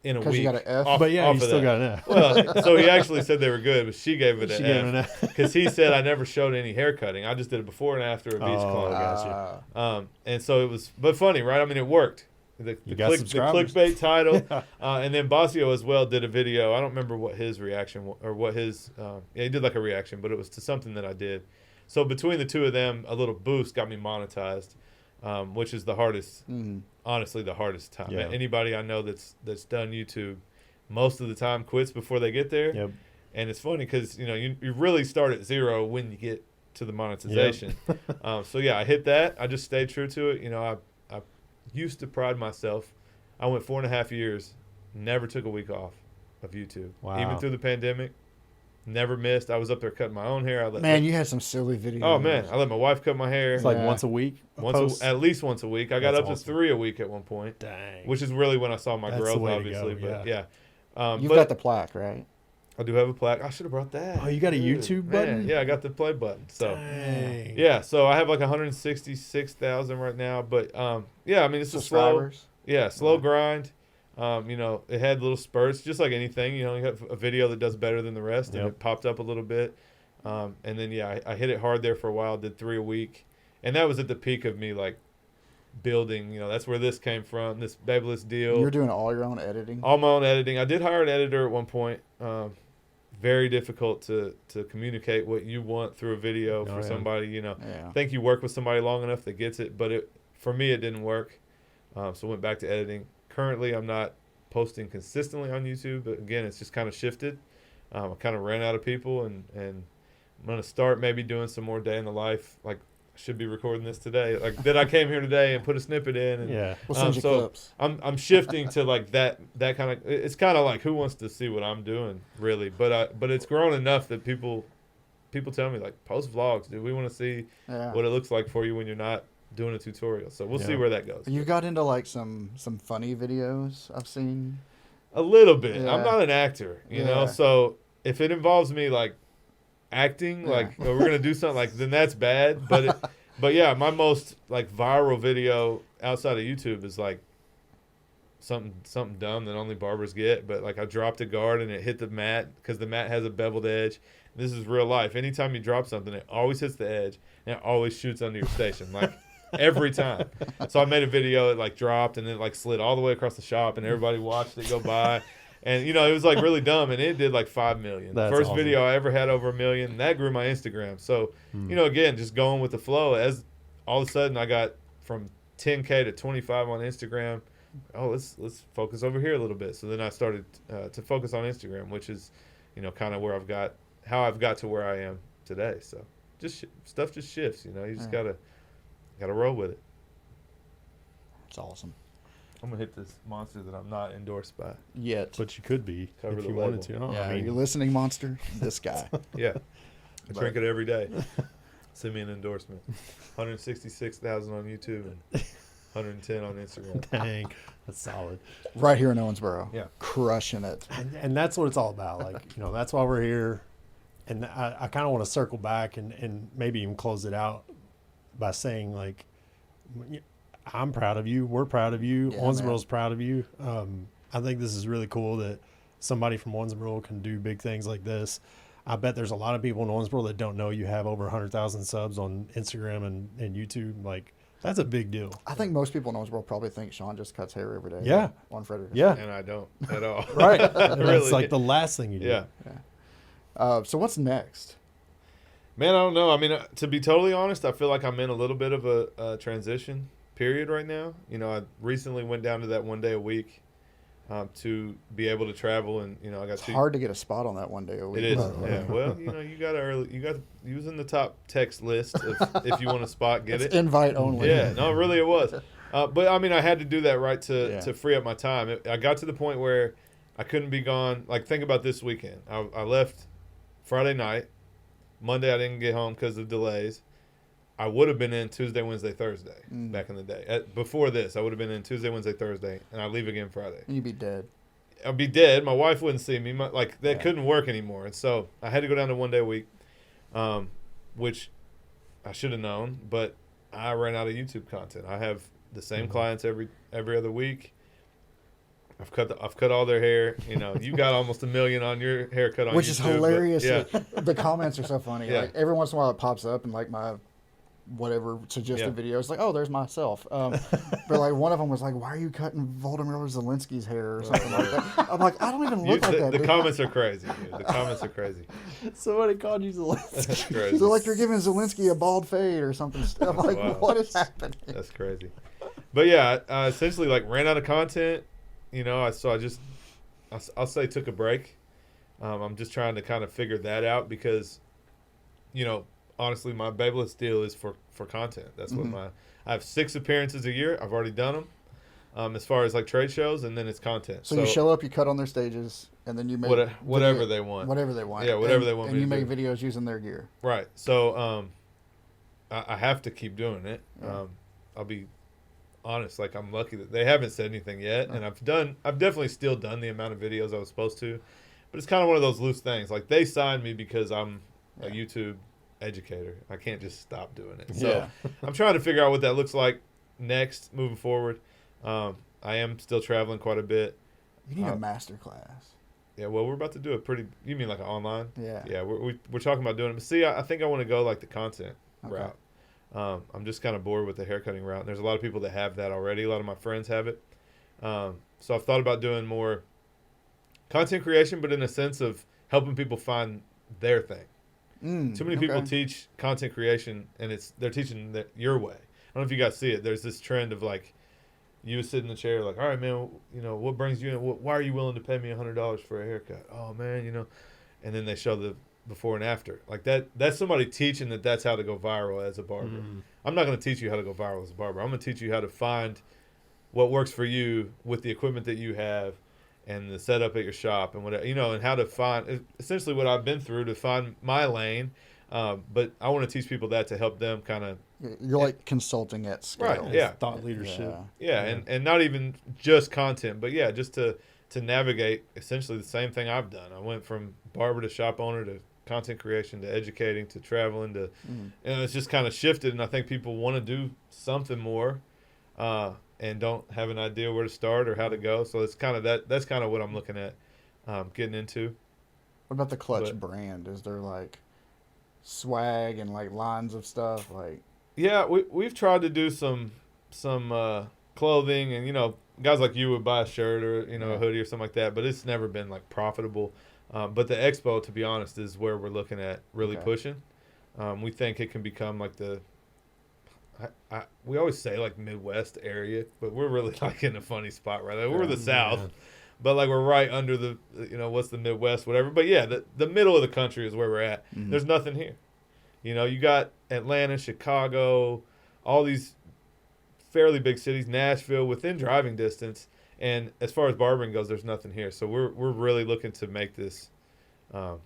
in a week. Because you got an F. But yeah, you still got an F. Well, so he actually said they were good, but she gave it She an gave it an F F. because he said I never showed any hair cutting. I just did it before and after a beach Oh, client. gotcha. And so it was, but funny, right? I mean, it worked. The subscribers. clickbait title, and then Basio as well did a video. I don't remember what his reaction or what his. He did like a reaction, but it was to something that I did. So between the two of them, a little boost got me monetized, which is the hardest. Honestly, the hardest time. Yeah. Anybody I know that's done YouTube, most of the time quits before they get there. Yep. And it's funny because you really start at 0 when you get to the monetization. So yeah, I hit that. I just stayed true to it. I used to pride myself. I went 4.5 years, never took a week off of YouTube. Wow. Even through the pandemic, never missed. I was up there cutting my own hair. You had some silly videos. Oh man, I let my wife cut my hair. It's like once a week. At least once a week. I got That's up awesome. to 3 a week at one point. Dang. Which is really when I saw my That's the growth, way to obviously. go, But yeah. You've but got the plaque, right? I do have a plaque. I should have brought that. Oh, you got a Dude, YouTube man. button? Yeah, I got the play button. So Dang. yeah, so I have like 166,000 right now. But yeah, I mean it's a slow. Subscribers. Yeah, slow grind. It had little spurts, just like anything. You have a video that does better than the rest, and Yep. it popped up a little bit. And then I hit it hard there for a while. Did 3 a week, and that was at the peak of me like building. That's where this came from. This Babyliss deal. You're doing all your own editing. All my own editing. I did hire an editor at one point. Very difficult to communicate what you want through a video for somebody. Yeah. I think you work with somebody long enough that gets it, but for me it didn't work. So went back to editing. currently I'm not posting consistently on YouTube, but again, it's just kind of shifted. I kind of ran out of people, and I'm going to start maybe doing some more day in the life. Like, I should be recording this today. Like, that I came here today and put a snippet in. And, Yeah. We'll send you so clips. I'm shifting to like that kind of. It's kind of like, who wants to see what I'm doing, really? But it's grown enough that people tell me, like, post vlogs, dude. We want to see what it looks like for you when you're not doing a tutorial. So we'll see where that goes. You got into like some funny videos I've seen. A little bit. Yeah. I'm not an actor, you know. So if it involves me like acting, like we're gonna do something, like, then that's bad. But yeah, my most like viral video outside of YouTube is like something dumb that only barbers get. But like, I dropped a guard and it hit the mat because the mat has a beveled edge. This is real life. Anytime you drop something, it always hits the edge and it always shoots under your station. Like, every time. So I made a video, it like dropped and then like slid all the way across the shop and everybody watched it go by. And, you know, it was like really dumb, and it did like 5 million. That's First awesome. video I ever had over 1 million, and that grew my Instagram. So, you know, again, just going with the flow. As all of a sudden I got from 10K to 25 on Instagram. Oh, let's focus over here a little bit. So then I started to focus on Instagram, which is, you know, kind of where how I've got to where I am today. So just stuff just shifts, you know. You just gotta roll with it. It's awesome. I'm gonna hit this monster that I'm not endorsed by. Yet. But you could be Cover if the you wanted to. label. Oh, Yeah, I mean, you're listening, monster. This guy. Yeah, I drink it every day. Send me an endorsement. 166,000 on YouTube and 110 on Instagram. dang, that's solid. Right here in Owensboro. Yeah. Crushing it. And that's what it's all about. Like, you know, that's why we're here. And I kind of want to circle back and maybe even close it out by saying, like, I'm proud of you. We're proud of you. Yeah, Owensboro's proud of you. I think this is really cool that somebody from Owensboro can do big things like this. I bet there's a lot of people in Owensboro that don't know you have over 100,000 subs on Instagram and YouTube. Like, that's a big deal. I think most people in Owensboro probably think Sean just cuts hair every day. Yeah. On Frederick. Yeah. And I don't at all. Right. That's Really. like the last thing you do. Yeah. So what's next? Man, I don't know. I mean, to be totally honest, I feel like I'm in a little bit of a transition period right now. You know, I recently went down to that 1 day a week to be able to travel, and you know, I got It's hard to get a spot on that 1 day a week. It is. by the way. Yeah. Well, you know, you was in the top text list of if you want a spot, get It's it. invite only. Yeah. No, really, it was. But I mean, I had to do that, right, Yeah. to free up my time. I got to the point where I couldn't be gone. Like, think about this weekend. I left Friday night. Monday I didn't get home because of delays. I would have been in Tuesday, Wednesday, Thursday back in the day. Before this, I would have been in Tuesday, Wednesday, Thursday, and I leave again Friday. You'd be dead. I'd be dead. My wife wouldn't see me. That couldn't work anymore. And so I had to go down to 1 day a week, which I should have known, but I ran out of YouTube content. I have the same clients every other week. I've cut all their hair. You know, you got almost 1 million on your haircut on Which YouTube, is hilarious. but, yeah. The comments are so funny. Yeah. Like every once in a while it pops up and like my whatever suggested video. It's like, oh, there's myself. But like one of them was like, why are you cutting Volodymyr Zelensky's hair or something like that? I'm like, I don't even look like that. The dude. comments are crazy. Dude. The comments are crazy. Somebody called you Zelensky. That's crazy. So like you're giving Zelensky a bald fade or something. I'm like, Wow. what is happening? That's crazy. But yeah, I essentially like ran out of content. You know, I'll say took a break. I'm just trying to kind of figure that out because, you know, honestly, my Babyliss deal is for content. That's what I have 6 appearances a year. I've already done them as far as like trade shows, and then it's content. So you show up, you cut on their stages, and then you make whatever they want. Whatever they want. Yeah, whatever they want And me you to make do. videos using their gear. Right. So I have to keep doing it. I'll be honest, like I'm lucky that they haven't said anything yet, and I've definitely still done the amount of videos I was supposed to, but it's kind of one of those loose things. Like they signed me because I'm a YouTube educator. I can't just stop doing it. So I'm trying to figure out what that looks like next, moving forward. I am still traveling quite a bit. You need a master class. Yeah, well, we're about to do you mean like an online? Yeah. Yeah, we're talking about doing it. But see, I think I want to go like the content route. I'm just kind of bored with the haircutting route. And there's a lot of people that have that already. A lot of my friends have it. So I've thought about doing more content creation, but in a sense of helping people find their thing. Too many people teach content creation, and they're teaching that your way. I don't know if you guys see it. There's this trend of like you would sit in the chair like, all right, man, what brings you in? Why are you willing to pay me $100 for a haircut? Oh, man, and then they show the before and after. Like that's somebody teaching that's how to go viral as a barber. Mm. I'm not going to teach you how to go viral as a barber. I'm going to teach you how to find what works for you with the equipment that you have and the setup at your shop and whatever, and how to find essentially what I've been through to find my lane. But I want to teach people that to help them kind of. You're like consulting at scale. Right. Yeah. Thought leadership. Yeah. And not even just content, but yeah, just to navigate essentially the same thing I've done. I went from barber to shop owner to content creation to educating to traveling to, it's just kind of shifted. And I think people want to do something more, and don't have an idea where to start or how to go. So it's kind of that's kind of what I'm looking at, getting into. What about the Klutch brand? Is there like swag and like lines of stuff like? Yeah, we've tried to do some clothing, and guys like you would buy a shirt or a hoodie or something like that, but it's never been like profitable. But the expo, to be honest, is where we're looking at really pushing. We think it can become like we always say like Midwest area, but we're really like in a funny spot right there. We're the South, but like we're right under the, what's the Midwest, whatever. But yeah, the middle of the country is where we're at. Mm-hmm. There's nothing here. You got Atlanta, Chicago, all these fairly big cities, Nashville, within driving distance. And as far as barbering goes, there's nothing here. So we're really looking to make this, who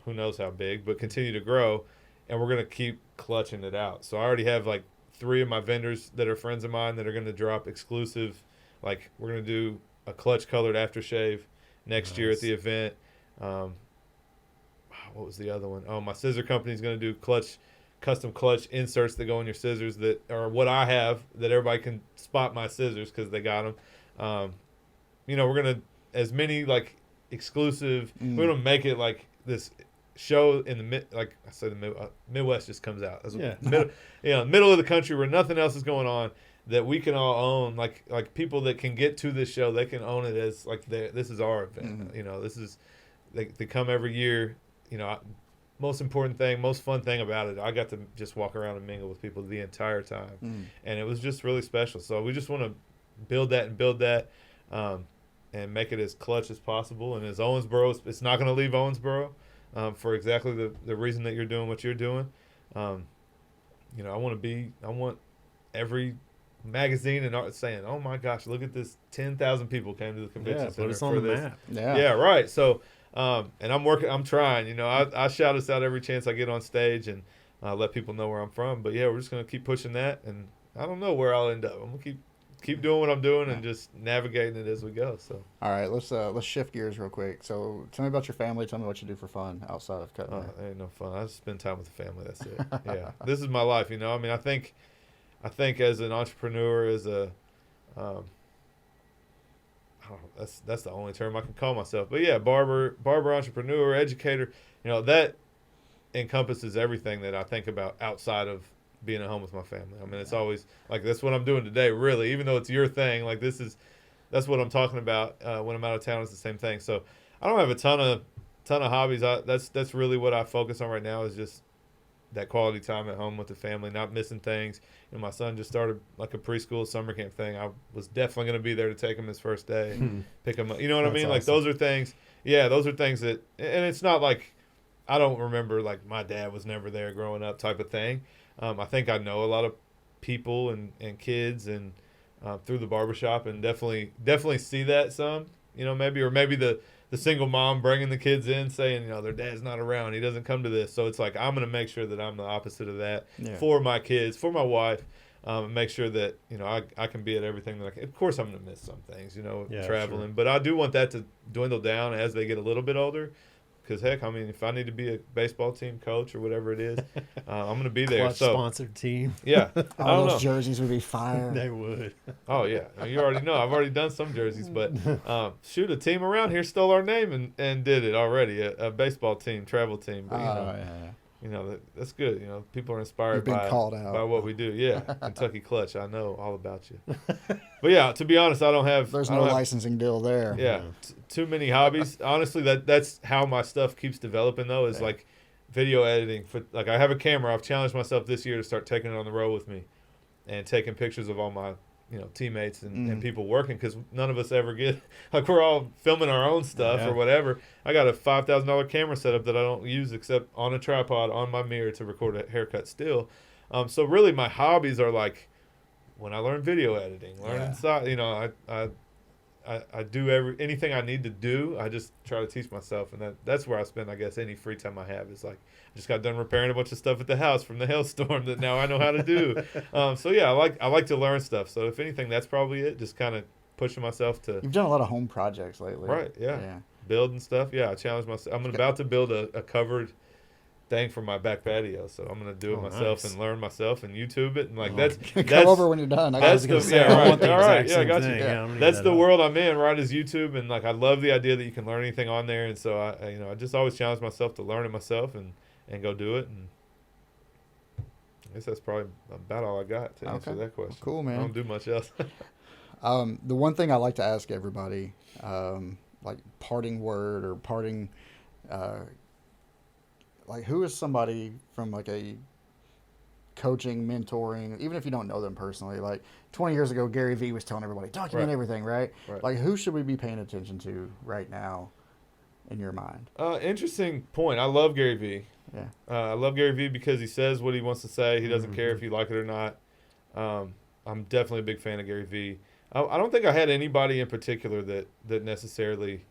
knows how big, but continue to grow. And we're going to keep clutching it out. So I already have like 3 of my vendors that are friends of mine that are going to drop exclusive. Like we're going to do a clutch colored aftershave next year at the event. What was the other one? Oh, my scissor company is going to do custom clutch inserts that go in your scissors that are what I have, that everybody can spot my scissors because they got them. We're going to, as many like exclusive, we're going to make it like this show in the Midwest just comes out. Middle of the country where nothing else is going on, that we can all own, like people that can get to this show, they can own it as like this is our event. This is they come every year. Most important thing, most fun thing about it, I got to just walk around and mingle with people the entire time, and it was just really special. So we just want to build that, and make it as clutch as possible. And as Owensboro, it's not going to leave Owensboro, for exactly the reason that you're doing what you're doing. I want every magazine and art saying, "Oh my gosh, look at this! 10,000 people came to the convention center put us on for the this." map. Yeah, right. So. And I'm trying, I shout us out every chance I get on stage and let people know where I'm from. But yeah, we're just going to keep pushing that. And I don't know where I'll end up. I'm going to keep doing what I'm doing and just navigating it as we go. So. All right, let's shift gears real quick. So tell me about your family. Tell me what you do for fun outside of cutting hair. Ain't no fun. I just spend time with the family. That's it. Yeah. This is my life, I think as an entrepreneur, as a, that's the only term I can call myself. But yeah, barber, entrepreneur, educator, that encompasses everything that I think about outside of being at home with my family. It's always like, that's what I'm doing today, really, even though it's your thing. Like that's what I'm talking about when I'm out of town. It's the same thing. So I don't have a ton of hobbies. That's really what I focus on right now, is just that quality time at home with the family, not missing things. My son just started like a preschool summer camp thing. I was definitely going to be there to take him his first day, pick him up. You know what I mean? Awesome. Like those are things that, and it's not like, I don't remember like my dad was never there growing up type of thing. I think I know a lot of people and kids and through the barbershop, and definitely see that some, maybe the single mom bringing the kids in saying, their dad's not around, he doesn't come to this. So it's like, I'm going to make sure that I'm the opposite of that for my kids, for my wife, and make sure that, I can be at everything that I can. Of course, I'm going to miss some things, traveling. Sure. But I do want that to dwindle down as they get a little bit older. Because, heck, if I need to be a baseball team coach or whatever it is, I'm going to be there. Clutch sponsored team. Yeah. All those jerseys would be fire. They would. Oh, yeah. You already know. I've already done some jerseys. But, a team around here stole our name and did it already. A baseball team, travel team. But, that's good. People are inspired by what we do. Yeah. Kentucky Klutch. I know all about you. But, yeah, to be honest, there's no licensing deal there. Yeah. Too many hobbies. Honestly, that's how my stuff keeps developing, though, is like video editing. I have a camera. I've challenged myself this year to start taking it on the road with me and taking pictures of all my teammates and people working, because none of us ever get, like, we're all filming our own stuff or whatever. I got a $5,000 camera setup that I don't use except on a tripod on my mirror to record a haircut still. So really my hobbies are like when I learn video editing, learning stuff, I do anything I need to do. I just try to teach myself, and that's where I spend, I guess, any free time I have. Is like I just got done repairing a bunch of stuff at the house from the hailstorm that now I know how to do. So yeah, I like to learn stuff. So if anything, that's probably it. Just kind of pushing myself to. You've done a lot of home projects lately, right? Yeah. Building stuff. Yeah, I challenge myself. I'm about to build a covered thing for my back patio, so I'm gonna do it myself and learn myself and YouTube it, and like that's come over when you're done. That's the that's the up. world I'm in, right? Is YouTube, and like I love the idea that you can learn anything on there, and so I just always challenge myself to learn it myself and go do it, and I guess that's probably about all I got to answer that question. Cool, man. I don't do much else. The one thing I like to ask everybody, like parting word or parting. Like, who is somebody from, like, a coaching, mentoring, even if you don't know them personally, like, 20 years ago, Gary Vee was telling everybody, document everything, right? Like, who should we be paying attention to right now in your mind? Interesting point. I love Gary Vee. Yeah. I love Gary Vee because he says what he wants to say. He doesn't care if you like it or not. I'm definitely a big fan of Gary Vee. I don't think I had anybody in particular that necessarily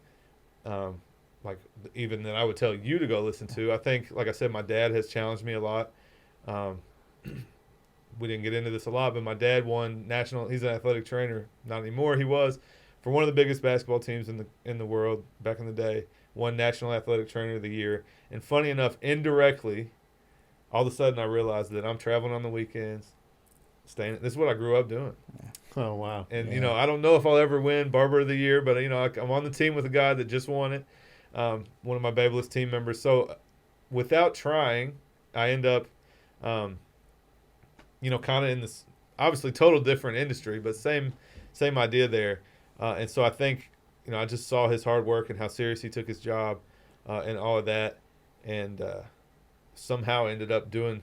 like even that I would tell you to go listen to. I think, like I said, my dad has challenged me a lot. We didn't get into this a lot, but my dad won national. He's an athletic trainer, not anymore. He was for one of the biggest basketball teams in the world back in the day. Won National Athletic Trainer of the Year. And funny enough, indirectly, all of a sudden I realized that I'm traveling on the weekends, staying. This is what I grew up doing. Oh wow! And I don't know if I'll ever win Barber of the Year, but I'm on the team with a guy that just won it. One of my BaBylissPRO team members. So without trying, I end up, kind of in this obviously total different industry, but same idea there. And so I think, I just saw his hard work and how serious he took his job and all of that. And somehow ended up doing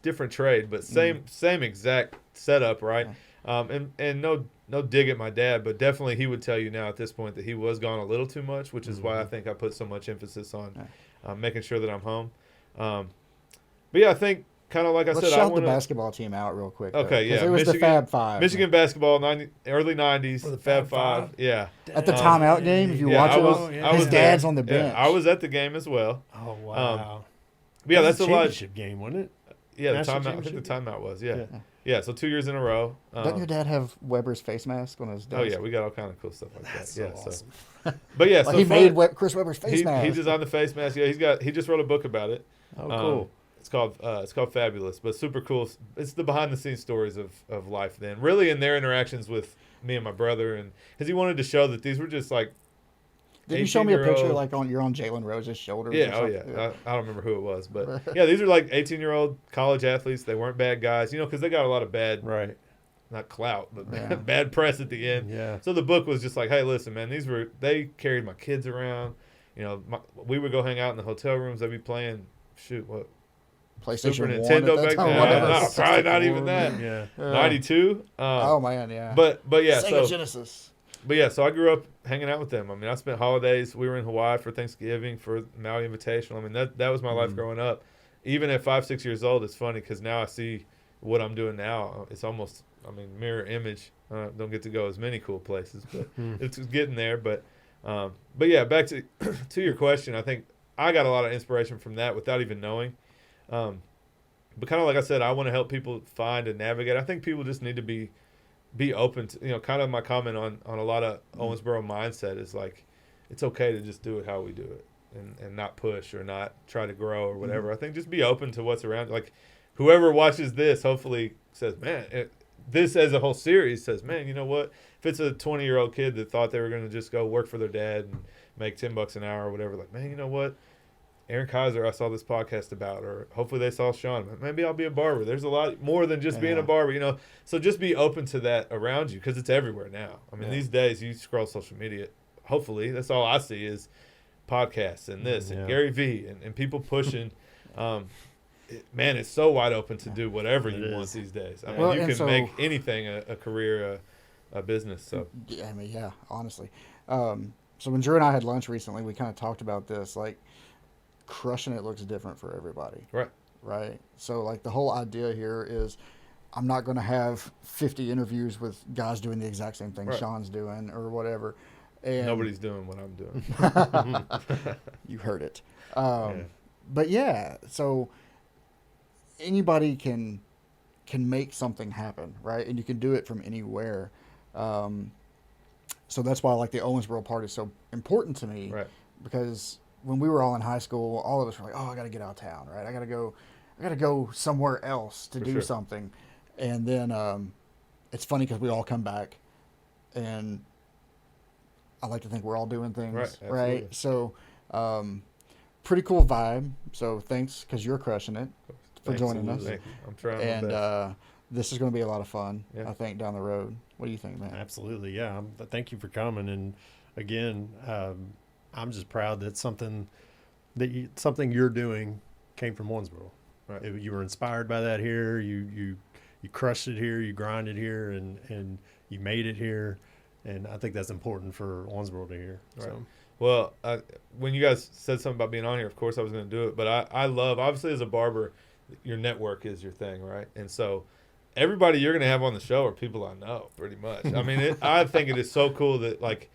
different trade, but same exact setup, right? And no dig at my dad, but definitely he would tell you now at this point that he was gone a little too much, which is why I think I put so much emphasis on making sure that I'm home. But yeah, I think kind of like I said, Let's shout the basketball team out real quick. Okay, yeah. It was the Fab Five. Michigan basketball, early 90s, the Fab Five. Yeah. At the timeout game, if you watch it, his dad's on the bench. I was at the game as well. Oh, wow. Yeah, that's a lot. Championship game, wasn't it? Yeah, the timeout. I think the timeout was, Yeah, so 2 years in a row. Doesn't your dad have Weber's face mask on his desk? Oh, yeah, we got all kind of cool stuff like That's that. so awesome. But yeah, he made Chris Weber's face mask. He designed the face mask. Yeah, he just wrote a book about it. Oh, cool. It's called Fabulous, but super cool. It's the behind the scenes stories of life then, really, in their interactions with me and my brother, and because he wanted to show that these were just like. Did you show me a picture like you're on Jalen Rose's shoulder? Yeah, I don't remember who it was, but yeah, these are like 18-year-old college athletes. They weren't bad guys, because they got a lot of bad, not clout, but bad press at the end. Yeah. So the book was just like, hey, listen, man, they carried my kids around. We would go hang out in the hotel rooms. They'd be playing, PlayStation Super 1 Nintendo back then. Probably not even that. Yeah. 92. Oh man, yeah. But yeah, Sega Genesis. But yeah, so I grew up hanging out with them. I mean, I spent holidays. We were in Hawaii for Thanksgiving, for Maui Invitational. I mean, that was my life growing up. Even at 5-6 years old, it's funny because now I see what I'm doing now. It's almost, mirror image. Don't get to go as many cool places, but it's getting there. But yeah, back to your question. I think I got a lot of inspiration from that without even knowing. But kind of like I said, I want to help people find and navigate. I think people just need to be open to, kind of my comment on a lot of Owensboro mindset is like, it's okay to just do it how we do it and not push or not try to grow or whatever. I think just be open to what's around. Like whoever watches this, hopefully says, man, this as a whole series says, man, you know what? If it's a 20-year-old kid that thought they were going to just go work for their dad and make $10 an hour or whatever, like, man, you know what? Aaron Kaiser, I saw this podcast about, or hopefully they saw Sean. Maybe I'll be a barber. There's a lot more than just being a barber, So just be open to that around you because it's everywhere now. These days you scroll social media. Hopefully, that's all I see is podcasts and this and Gary Vee and people pushing. man, it's so wide open to do whatever It you want is. these days. I mean, Well, you and can so- make anything a career, a business. So Yeah, I mean, yeah, honestly. So when Drew and I had lunch recently, we kind of talked about this. Like, crushing it looks different for everybody. right, Right. So, like, the whole idea here is I'm not going to have 50 interviews with guys doing the exact same thing Right. Sean's doing or whatever. And nobody's doing what I'm doing. You heard it. Yeah. But yeah, so anybody can make something happen, right? And you can do it from anywhere. So that's why like the Owensboro part is so important to me, Right. because when we were all in high school, all of us were like, "Oh, I got to get out of town, right? I got to go somewhere else to For do sure. something." And then it's funny because we all come back, and I like to think we're all doing things, Right, right? absolutely. So, pretty cool vibe. So thanks, because you're crushing it for Thanks. joining us. Thank you. I'm trying my And best. this is going to be a lot of fun, Yeah. I think, down the road. What do you think, man? Absolutely, yeah. Thank you for coming. And again, I'm just proud that something you're doing came from Owensboro. Right. You were inspired by that here. You crushed it here. You grinded here, and you made it here. And I think that's important for Owensboro to hear. Right. So Well, when you guys said something about being on here, of course I was going to do it. But I love, obviously as a barber, your network is your thing, right? And so everybody you're going to have on the show are people I know, pretty much. I mean, I think it is so cool that, like,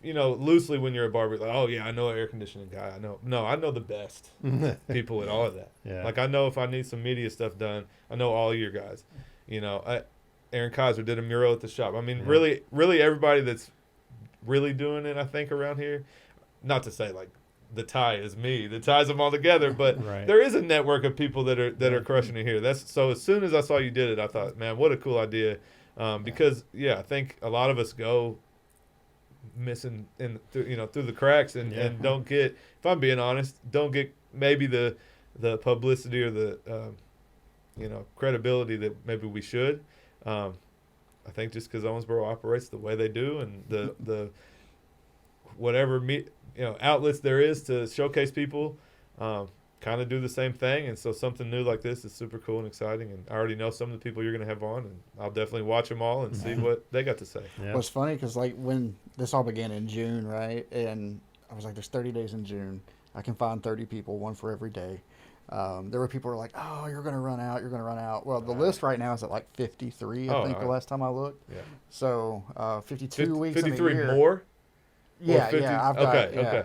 loosely when you're a barber, like, oh, yeah, I know an air conditioning guy. I know the best people at all of that. yeah, Like, I know if I need some media stuff done, I know all your guys. Aaron Kaiser did a mural at the shop. I mean, Yeah. really everybody that's really doing it, I think, around here. Not to say like the tie is me, that ties them all together, but Right. there is a network of people that are crushing it here. So as soon as I saw you did it, I thought, man, what a cool idea. Because I think a lot of us go missing through the cracks and don't get, if I'm being honest, don't get maybe the publicity or the credibility that maybe we should. I think just because Owensboro operates the way they do, and the whatever outlets there is to showcase people, kind of do the same thing. And so something new like this is super cool and exciting. And I already know some of the people you're going to have on, and I'll definitely watch them all and see what they got to say. yeah. Well, it's funny because like when this all began in June, right? And I was like, there's 30 days in June. I can find 30 people, one for every day. There were people who were like, "Oh, you're going to run out. You're going to run out." Well, the list right now is at like 53. I think the last time I looked. Yeah. So 52 weeks. in a 53 year. more? Yeah, 50? yeah. I've got, Okay, yeah.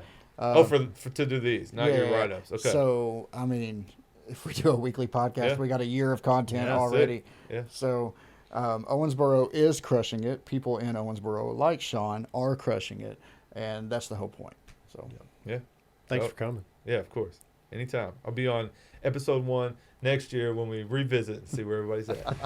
okay. For to do these, not your yeah. write-ups. Okay. So I mean, if we do a weekly podcast, Yeah. we got a year of content Yeah, that's it. already. Yeah. So Owensboro is crushing it. People in Owensboro, like Sean, are crushing it, and that's the whole point. So Yeah. Thanks So- for coming. Yeah, of course. Anytime. I'll be on episode 1 next year when we revisit and see where everybody's at.